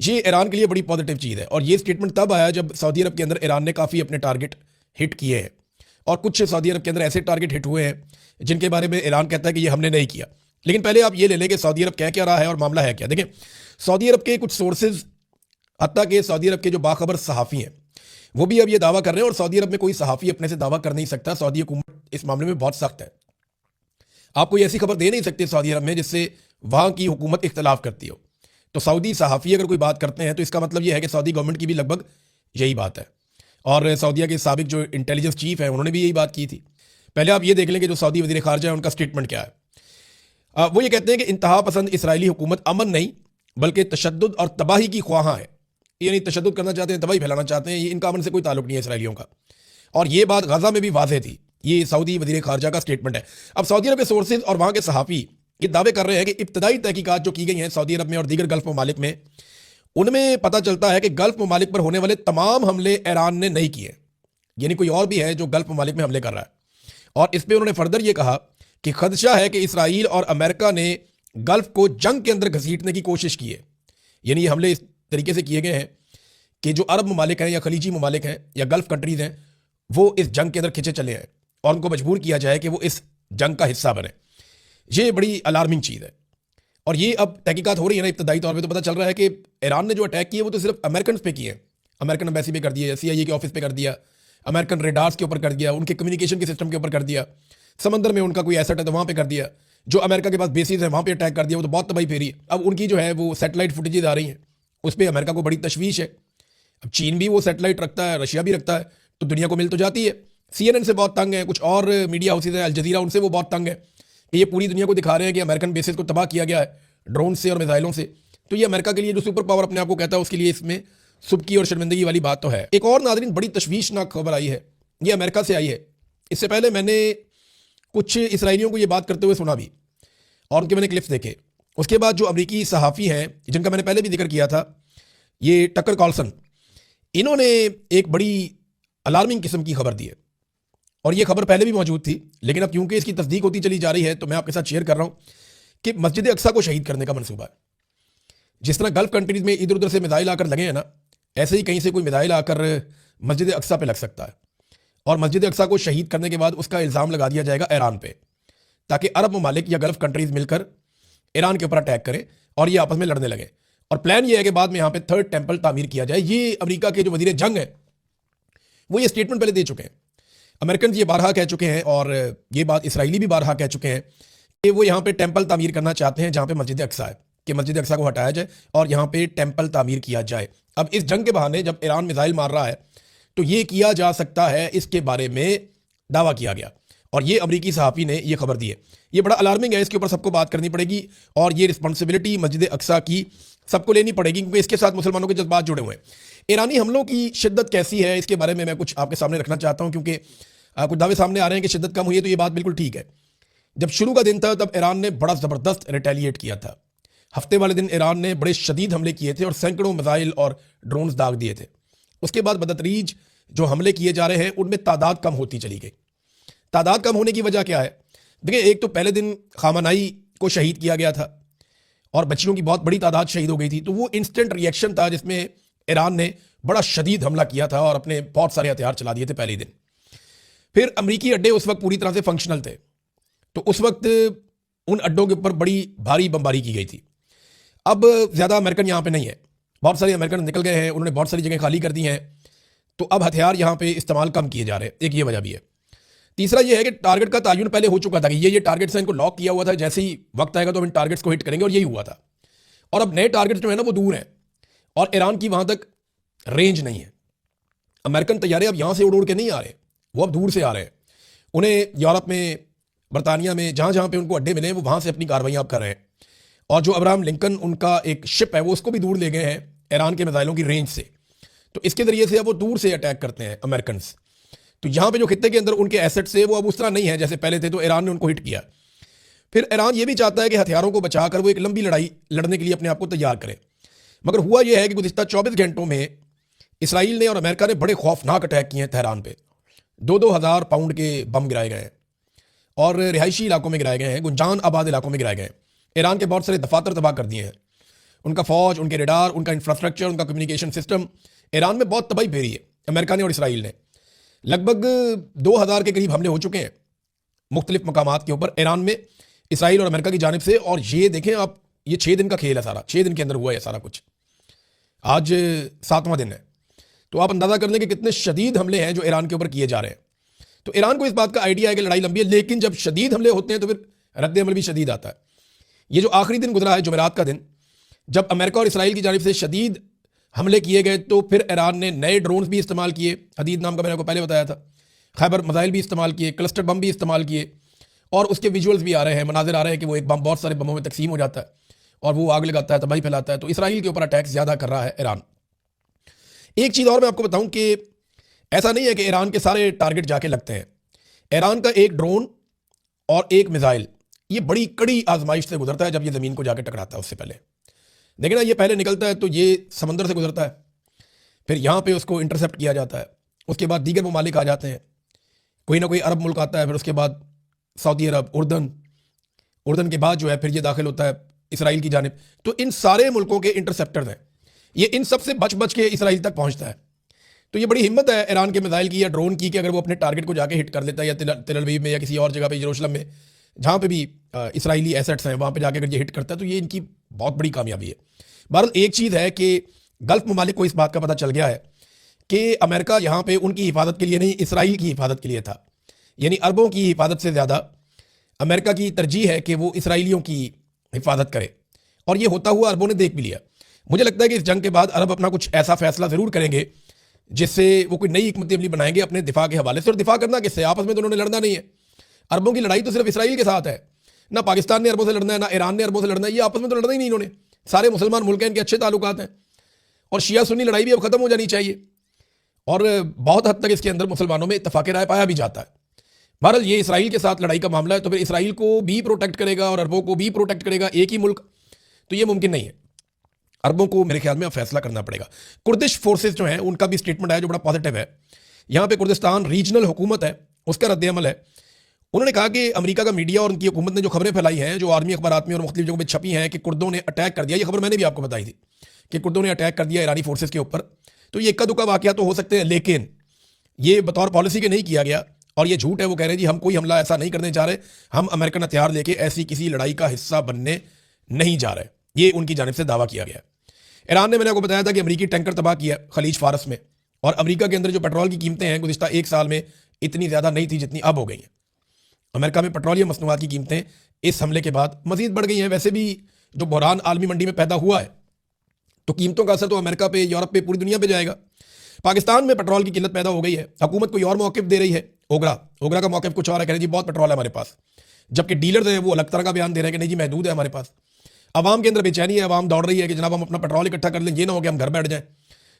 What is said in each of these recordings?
یہ ایران کے لیے بڑی پازیٹیو چیز ہے، اور یہ اسٹیٹمنٹ تب آیا جب سعودی عرب کے اندر ایران نے کافی اپنے ٹارگٹ ہٹ کیے ہیں، اور کچھ سعودی عرب کے اندر ایسے ٹارگٹ ہٹ ہوئے ہیں جن کے بارے میں ایران کہتا ہے کہ یہ ہم نے نہیں کیا۔ لیکن پہلے آپ یہ لے لیں کہ سعودی عرب کہہ کیا رہا ہے اور معاملہ ہے کیا۔ دیکھیں، سعودی عرب کے کچھ سورسز، حتیٰ کہ سعودی عرب کے جو باخبر صحافی ہیں، وہ بھی اب یہ دعویٰ کر رہے ہیں، اور سعودی عرب میں کوئی صحافی اپنے سے دعویٰ کر نہیں سکتا، سعودی حکومت اس معاملے میں بہت سخت ہے۔ آپ کوئی ایسی خبر دے نہیں سکتے سعودی عرب میں جس سے وہاں کی حکومت اختلاف کرتی ہو۔ تو سعودی صحافی اگر کوئی بات کرتے ہیں تو اس کا مطلب یہ ہے کہ سعودی گورنمنٹ کی بھی لگ بھگ یہی بات ہے، اور سعودیہ کے سابق جو انٹیلیجنس چیف ہیں انہوں نے بھی یہی بات کی تھی۔ پہلے آپ یہ دیکھ لیں کہ جو سعودی وزیر خارجہ ہے ان کا اسٹیٹمنٹ کیا ہے۔ وہ یہ کہتے ہیں کہ انتہا پسند اسرائیلی حکومت امن نہیں بلکہ تشدد اور تباہی کی خواہاں ہے، یعنی تشدد کرنا چاہتے ہیں، تباہی پھیلانا چاہتے ہیں، یہ ان کا امن سے کوئی تعلق نہیں ہے اسرائیلیوں کا۔ اور یہ بات غزہ میں بھی واضح تھی، یہ سعودی وزیر خارجہ کا اسٹیٹمنٹ ہے۔ اب سعودی عرب کے سورسز اور وہاں کے صحافی یہ دعوے کر رہے ہیں کہ ابتدائی تحقیقات جو کی گئی ہیں سعودی عرب میں اور دیگر گلف ممالک میں، ان میں پتہ چلتا ہے کہ گلف ممالک پر ہونے والے تمام حملے ایران نے نہیں کیے، یعنی کوئی اور بھی ہے جو گلف ممالک میں حملے کر رہا ہے۔ اور اس پہ انہوں نے فردر یہ کہا کہ خدشہ ہے کہ اسرائیل اور امریکہ نے گلف کو جنگ کے اندر گھسیٹنے کی کوشش کی ہے، یعنی یہ حملے اس طریقے سے کیے گئے ہیں کہ جو عرب ممالک ہیں یا خلیجی ممالک ہیں یا گلف کنٹریز ہیں وہ اس جنگ کے اندر کھنچے چلے ہیں، اور ان کو مجبور کیا جائے کہ وہ اس جنگ کا حصہ بنے۔ یہ بڑی الارمنگ چیز ہے، اور یہ اب تحقیقات ہو رہی ہے نا، ابتدائی طور پہ تو پتہ چل رہا ہے کہ ایران نے جو اٹیک کیے وہ تو صرف امریکنز پہ کیے ہیں، امریکن ایمبیسی پہ کر دیا، CIA کے آفس پہ کر دیا، امریکن ریڈارز کے اوپر کر دیا، ان کے کمیونیکیشن کے سسٹم کے اوپر کر دیا، سمندر میں ان کا کوئی ایسٹ ہے تو وہاں پہ کر دیا، جو امریکہ کے پاس بیسز ہیں وہاں پہ اٹیک کر دیا، وہ تو بہت تباہی پھیری ہے۔ اب ان کی جو ہے وہ سیٹلائٹ فوٹیجز آ رہی ہیں، اس پہ امریکہ کو بڑی تشویش ہے۔ اب چین بھی وہ سیٹلائٹ رکھتا ہے، رشیا بھی رکھتا ہے، تو دنیا کو مل تو جاتی ہے۔ CNN سے بہت تنگ ہے، کچھ اور میڈیا ہاؤسز ہیں، الجزیرہ، ان سے وہ بہت تنگ ہے کہ یہ پوری دنیا کو دکھا رہے ہیں کہ امریکن بیسز کو تباہ کیا گیا ہے ڈرون سے اور میزائلوں سے۔ تو یہ امریکہ کے لیے جو سپر پاور اپنے آپ کو کہتا ہے اس کے لیے اس میں سبکی اور شرمندگی والی بات تو ہے۔ ایک اور ناظرین بڑی تشویشناک خبر آئی ہے، یہ امریکہ سے آئی ہے۔ اس سے پہلے میں نے کچھ اسرائیلیوں کو یہ بات کرتے ہوئے سنا بھی، اور ان کے میں نے کلپس دیکھے۔ اس کے بعد جو امریکی صحافی ہیں جن کا میں نے پہلے بھی ذکر کیا تھا، یہ ٹکر کارلسن، انہوں نے ایک بڑی الارمنگ قسم کی خبر دی ہے، اور یہ خبر پہلے بھی موجود تھی لیکن اب کیونکہ اس کی تصدیق ہوتی چلی جا رہی ہے تو میں آپ کے ساتھ شیئر کر رہا ہوں کہ مسجد اقصیٰ کو شہید کرنے کا منصوبہ ہے۔ جس طرح گلف کنٹریز میں ادھر ادھر سے میزائل آ کر لگے ہیں نا، ایسے ہی کہیں سے کوئی میزائل آ کر مسجد اقصیٰ پہ لگ سکتا ہے، اور مسجد اقصیٰ کو شہید کرنے کے بعد اس کا الزام لگا دیا جائے گا ایران پہ، تاکہ عرب ممالک یا گلف کنٹریز مل کر ایران کے اوپر اٹیک کریں اور یہ آپس میں لڑنے لگے۔ اور پلان یہ ہے کہ بعد میں یہاں پہ تھرڈ ٹیمپل تعمیر کیا جائے۔ یہ امریکہ کے جو وزیر جنگ ہیں وہ یہ اسٹیٹمنٹ پہلے دے چکے ہیں، امریکنز یہ بارہا کہہ چکے ہیں، اور یہ بات اسرائیلی بھی بارہا کہہ چکے ہیں کہ وہ یہاں پہ ٹیمپل تعمیر کرنا چاہتے ہیں جہاں پہ مسجد اقصیٰ ہے، کہ مسجد اقصیٰ کو ہٹایا جائے اور یہاں پہ ٹیمپل تعمیر کیا جائے۔ اب اس جنگ کے بہانے جب ایران میزائل مار رہا ہے تو یہ کیا جا سکتا ہے، اس کے بارے میں دعویٰ کیا گیا، اور یہ امریکی صحافی نے یہ خبر دی ہے۔ یہ بڑا الارمنگ ہے، اس کے اوپر سب کو بات کرنی پڑے گی، اور یہ رسپانسبلٹی مسجد اقصیٰ کی سب کو لینی پڑے گی، کیونکہ اس کے ساتھ مسلمانوں کے جذبات جڑے ہوئے ہیں۔ ایرانی حملوں کی شدت کیسی ہے اس کے بارے میں کچھ آپ کے سامنے رکھنا چاہتا ہوں، کیونکہ کچھ دعوے سامنے آ رہے ہیں کہ شدت کم ہوئی ہے، تو یہ بات بالکل ٹھیک ہے۔ جب شروع کا دن تھا تب ایران نے بڑا زبردست ریٹیلیٹ کیا تھا، ہفتے والے دن ایران نے بڑے شدید حملے کیے تھے اور سینکڑوں میزائل اور ڈرونز داغ دیے تھے۔ اس کے بعد بدتریج جو حملے کیے جا رہے ہیں ان میں تعداد کم ہوتی چلی گئی۔ تعداد کم ہونے کی وجہ کیا ہے؟ دیکھیں، ایک تو پہلے دن خامنائی کو شہید کیا گیا تھا اور بچیوں کی بہت بڑی تعداد شہید ہو گئی تھی، تو وہ انسٹنٹ ریئیکشن تھا جس میں ایران نے بڑا شدید حملہ کیا تھا اور اپنے بہت سارے ہتھیار چلا دیے تھے پہلے دن۔ پھر امریکی اڈے اس وقت پوری طرح سے فنکشنل تھے، تو اس وقت ان اڈوں کے اوپر بڑی بھاری بمباری کی گئی تھی۔ اب زیادہ امریکن یہاں پہ نہیں ہے، بہت سارے امریکن نکل گئے ہیں، انہوں نے بہت ساری جگہیں خالی کر دی ہیں، تو اب ہتھیار یہاں پہ استعمال کم کیے جا رہے ہیں، ایک یہ وجہ بھی ہے۔ تیسرا یہ ہے کہ ٹارگٹ کا تعین پہلے ہو چکا تھا کہ یہ ٹارگٹس ہیں، ان کو لاک کیا ہوا تھا، جیسے ہی وقت آئے گا تو ہم ان ٹارگٹس کو ہٹ کریں گے، اور یہی ہوا تھا۔ اور اب نئے ٹارگٹس جو ہیں نا وہ دور ہیں، اور ایران کی وہاں تک رینج نہیں ہے۔ امریکن طیارے اب یہاں سے اڑ کے نہیں آ رہے، وہ اب دور سے آ رہے ہیں۔ انہیں یورپ میں، برطانیہ میں، جہاں جہاں پہ ان کو اڈے ملے ہیں وہ وہاں سے اپنی کارروائیاں اب کر رہے ہیں۔ اور جو ابراہم لنکن ان کا ایک شپ ہے وہ اس کو بھی دور لے گئے ہیں ایران کے میزائلوں کی رینج سے، تو اس کے ذریعے سے اب وہ دور سے اٹیک کرتے ہیں امریکنز۔ تو یہاں پہ جو خطے کے اندر ان کے ایسٹ سے وہ اب اس طرح نہیں ہے جیسے پہلے تھے، تو ایران نے ان کو ہٹ کیا۔ پھر ایران یہ بھی چاہتا ہے کہ ہتھیاروں کو بچا کر وہ ایک لمبی لڑائی لڑنے کے لیے اپنے آپ کو تیار کرے، مگر ہوا یہ ہے کہ گزشتہ 24 گھنٹوں میں اسرائیل نے اور امریکہ نے بڑے خوفناک اٹیک کیے ہیں تہران پہ۔ 2,000 پاؤنڈ کے بم گرائے گئے ہیں اور رہائشی علاقوں میں گرائے گئے ہیں، گنجان آباد علاقوں میں گرائے گئے ہیں۔ ایران کے بہت سارے دفاتر تباہ کر دیے ہیں، ان کا فوج، ان کے ریڈار، ان کا انفراسٹرکچر، ان کا کمیونیکیشن سسٹم ایران میں بہت تباہی پھیری ہے امریکہ نے اور اسرائیل نے. لگ بھگ 2000 کے قریب حملے ہو چکے ہیں مختلف مقامات کے اوپر ایران میں اسرائیل اور امریکہ کی جانب سے. اور یہ دیکھیں آپ، یہ 6 دن کا کھیل ہے سارا، 6 دن کے اندر ہوا ہے سارا کچھ. آج 7واں دن ہے. تو آپ اندازہ کر لیں کہ کتنے شدید حملے ہیں جو ایران کے اوپر کیے جا رہے ہیں. تو ایران کو اس بات کا آئیڈیا ہے کہ لڑائی لمبی ہے، لیکن جب شدید حملے ہوتے ہیں تو پھر رد عمل بھی شدید آتا ہے. یہ جو آخری دن گزرا ہے جمعرات کا دن، جب امریکہ اور اسرائیل کی جانب سے شدید حملے کیے گئے، تو پھر ایران نے نئے ڈرونز بھی استعمال کیے. حدید نام کا میں نے آپ کو پہلے بتایا تھا. خیبر میزائل بھی استعمال کیے، کلسٹر بم بھی استعمال کیے، اور اس کے ویژولز بھی آ رہے ہیں، مناظر آ رہے ہیں کہ وہ ایک بم بہت سارے بموں میں تقسیم ہو جاتا ہے اور وہ آگ لگاتا ہے، تباہی پھیلاتا ہے. تو اسرائیل کے اوپر اٹیک زیادہ کر رہا ہے ایران. ایک چیز اور میں آپ کو بتاؤں کہ ایسا نہیں ہے کہ ایران کے سارے ٹارگٹ جا کے لگتے ہیں. ایران کا ایک ڈرون اور ایک میزائل یہ بڑی کڑی آزمائش سے گزرتا ہے جب یہ زمین کو جا کے ٹکراتا ہے. اس سے پہلے دیکھیں نا، یہ پہلے نکلتا ہے تو یہ سمندر سے گزرتا ہے، پھر یہاں پہ اس کو انٹرسیپٹ کیا جاتا ہے، اس کے بعد دیگر ممالک آ جاتے ہیں، کوئی نہ کوئی عرب ملک آتا ہے، پھر اس کے بعد سعودی عرب، اردن کے بعد جو ہے پھر یہ داخل ہوتا ہے اسرائیل کی جانب. تو ان سارے ملکوں کے انٹرسیپٹرز ہیں، یہ ان سب سے بچ بچ کے اسرائیل تک پہنچتا ہے. تو یہ بڑی ہمت ہے ایران کے میزائل کی یا ڈرون کی کہ اگر وہ اپنے ٹارگٹ کو جا کے ہٹ کر لیتا ہے، یا تل ابیب میں یا کسی اور جگہ پہ، یروشلم میں، جہاں پہ بھی اسرائیلی ایسٹس ہیں، وہاں پہ جا کے اگر یہ ہٹ کرتا ہے تو یہ ان کی بہت بڑی کامیابی ہے. بہرحال ایک چیز ہے کہ گلف ممالک کو اس بات کا پتہ چل گیا ہے کہ امریکہ یہاں پہ ان کی حفاظت کے لیے نہیں، اسرائیل کی حفاظت کے لیے تھا. یعنی عربوں کی حفاظت سے زیادہ امریکہ کی ترجیح ہے کہ وہ اسرائیلیوں کی حفاظت کرے، اور یہ ہوتا ہوا عربوں نے دیکھ بھی لیا. مجھے لگتا ہے کہ اس جنگ کے بعد عرب اپنا کچھ ایسا فیصلہ ضرور کریں گے جس سے وہ کوئی نئی حکمت عملی بنائیں گے اپنے دفاع کے حوالے سے. اور دفاع کرنا کس سے؟ آپس میں تو انہوں نے لڑنا نہیں ہے. عربوں کی لڑائی تو صرف اسرائیل کے ساتھ ہے، نہ پاکستان نے عربوں سے لڑنا ہے، نہ ایران نے عربوں سے لڑنا ہے. یہ آپس میں تو لڑنا ہی نہیں انہوں نے. سارے مسلمان ملک ہیں، ان کے اچھے تعلقات ہیں، اور شیعہ سنی لڑائی بھی اب ختم ہو جانی چاہیے، اور بہت حد تک اس کے اندر مسلمانوں میں اتفاق رائے پایا بھی جاتا ہے. بہرحال یہ اسرائیل کے ساتھ لڑائی کا معاملہ ہے، تو پھر اسرائیل کو بھی پروٹیکٹ کرے گا اور عربوں کو بھی پروٹیکٹ کرے گا ایک ہی ملک، تو یہ ممکن نہیں ہے. عربوں کو میرے خیال میں اب فیصلہ کرنا پڑے گا. کردش فورسز جو ہیں ان کا بھی اسٹیٹمنٹ ہے جو بڑا پازیٹیو ہے. یہاں پہ کردستان ریجنل حکومت ہے، اس کا رد عمل ہے. انہوں نے کہا کہ امریکہ کا میڈیا اور ان کی حکومت نے جو خبریں پھیلائی ہیں، جو عالمی اخبارات میں اور مختلف جگہوں پہ چھپی ہیں کہ کردوں نے اٹیک کر دیا، یہ خبر میں نے بھی آپ کو بتائی تھی کہ کردوں نے اٹیک کر دیا ایرانی فورسز کے اوپر، تو یہ اکا دکا واقعہ تو ہو سکتے ہیں، لیکن یہ بطور پالیسی کے نہیں کیا گیا، اور یہ جھوٹ ہے. وہ کہہ رہے ہیں جی ہم کوئی حملہ ایسا نہیں کرنے جا رہے، ہم امریکن ہتھیار لے کے ایسی کسی لڑائی کا حصہ بننے نہیں جا رہے. یہ ان کی جانب سے دعویٰ کیا گیا. ایران نے، میں نے آپ کو بتایا تھا کہ امریکی ٹینکر تباہ کیا خلیج فارس میں، اور امریکہ کے اندر جو پیٹرول کی قیمتیں ہیں گزشتہ 1 سال میں اتنی زیادہ نہیں تھی جتنی اب ہو گئی ہیں. امریکہ میں پیٹرولیم مصنوعات کی قیمتیں اس حملے کے بعد مزید بڑھ گئی ہیں. ویسے بھی جو بحران عالمی منڈی میں پیدا ہوا ہے تو قیمتوں کا اثر تو امریکہ پہ، یورپ پہ، پوری دنیا پہ جائے گا. پاکستان میں پیٹرول کی قلت پیدا ہو گئی ہے، حکومت کوئی اور موقف دے رہی ہے. اوگرا کا موقف کچھ اور ہے، کہہ رہے جی بہت پیٹرول ہے ہمارے پاس، جبکہ ڈیلرز ہیں وہ الگ طرح کا بیان دے رہے ہیں کہ نہیں جی محدود ہے ہمارے پاس. عوام کے اندر بے چینی ہے، عوام دوڑ رہی ہے کہ جناب ہم اپنا پیٹرول اکٹھا کر لیں، یہ نہ ہو کہ ہم گھر بیٹھ جائیں.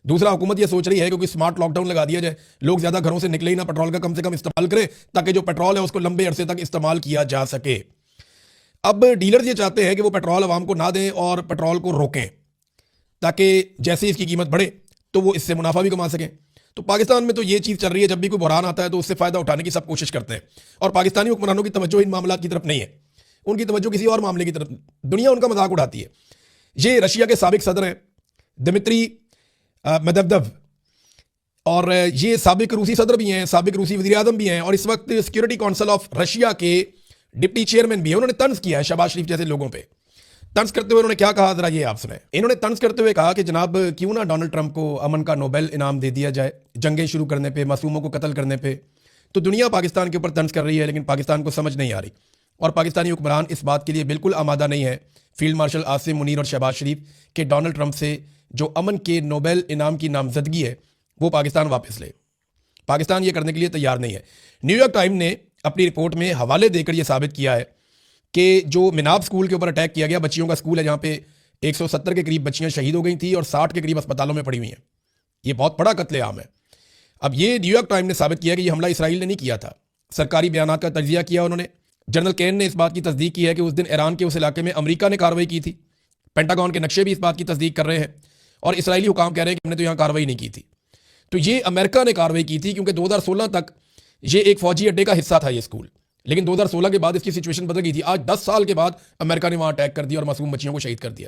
دوسرا، حکومت یہ سوچ رہی ہے کہ کوئی اسمارٹ لاک ڈاؤن لگا دیا جائے، لوگ زیادہ گھروں سے نکلے ہی نہ، پیٹرول کا کم سے کم استعمال کریں تاکہ جو پیٹرول ہے اس کو لمبے عرصے تک استعمال کیا جا سکے. اب ڈیلرز یہ چاہتے ہیں کہ وہ پیٹرول عوام کو نہ دیں اور پیٹرول کو روکیں تاکہ جیسے اس کی قیمت بڑھے تو وہ اس سے منافع بھی کما سکیں. تو پاکستان میں تو یہ چیز چل رہی ہے، جب بھی کوئی بحران آتا ہے تو اس سے فائدہ اٹھانے کی سب کوشش کرتے ہیں، اور پاکستانی حکمرانوں کی توجہ ان معاملات کی طرف نہیں ہے، ان کی توجہ کسی اور معاملے کی طرف. دنیا ان کا مذاق اڑاتی ہے. یہ رشیا کے سابق صدر ہیں دمتری مدودو، اور یہ سابق روسی صدر بھی ہیں، سابق روسی وزیر اعظم بھی ہیں، اور اس وقت سیکورٹی کونسل آف رشیا کے ڈپٹی چیئرمین بھی ہیں. انہوں نے طنز کیا ہے شہباز شریف جیسے لوگوں پہ. طنز کرتے ہوئے انہوں نے کیا کہا، ذرا یہ آپ سنیں. انہوں نے طنز کرتے ہوئے کہا کہ جناب کیوں نہ ڈونلڈ ٹرمپ کو امن کا نوبل انعام دے دیا جائے جنگیں شروع کرنے پہ، معصوموں کو قتل کرنے پہ. تو دنیا پاکستان کے اوپر طنز کر رہی ہے، لیکن پاکستان کو سمجھ نہیں آ رہی، اور پاکستانی حکمران اس بات کے لیے بالکل آمادہ نہیں ہے، فیلڈ مارشل عاصم منیر اور شہباز شریف، کہ ڈونلڈ ٹرمپ سے جو امن کے نوبل انعام کی نامزدگی ہے وہ پاکستان واپس لے. پاکستان یہ کرنے کے لیے تیار نہیں ہے. نیو یارک ٹائم نے اپنی رپورٹ میں حوالے دے کر یہ ثابت کیا ہے کہ جو مناب سکول کے اوپر اٹیک کیا گیا، بچیوں کا سکول ہے جہاں پہ 170 کے قریب بچیاں شہید ہو گئی تھیں اور 60 کے قریب اسپتالوں میں پڑی ہوئی ہیں. یہ بہت بڑا قتل عام ہے. اب یہ نیو یارک ٹائم نے ثابت کیا کہ یہ حملہ اسرائیل نے نہیں کیا تھا. سرکاری بیانات کا تجزیہ کیا انہوں نے. جنرل کین نے اس بات کی تصدیق کی ہے کہ اس دن ایران کے اس علاقے میں امریکہ نے کارروائی کی تھی. پینٹاگون کے نقشے بھی اس بات کی تصدیق کر رہے ہیں، اور اسرائیلی حکام کہہ رہے ہیں کہ ہم نے تو یہاں کارروائی نہیں کی تھی. تو یہ امریکہ نے کارروائی کی تھی کیونکہ 2016 تک یہ ایک فوجی اڈے کا حصہ تھا یہ اسکول، لیکن 2016 کے بعد اس کی سچویشن بدل گئی تھی. آج 10 سال کے بعد امریکہ نے وہاں اٹیک کر دیا اور معصوم بچیوں کو شہید کر دیا.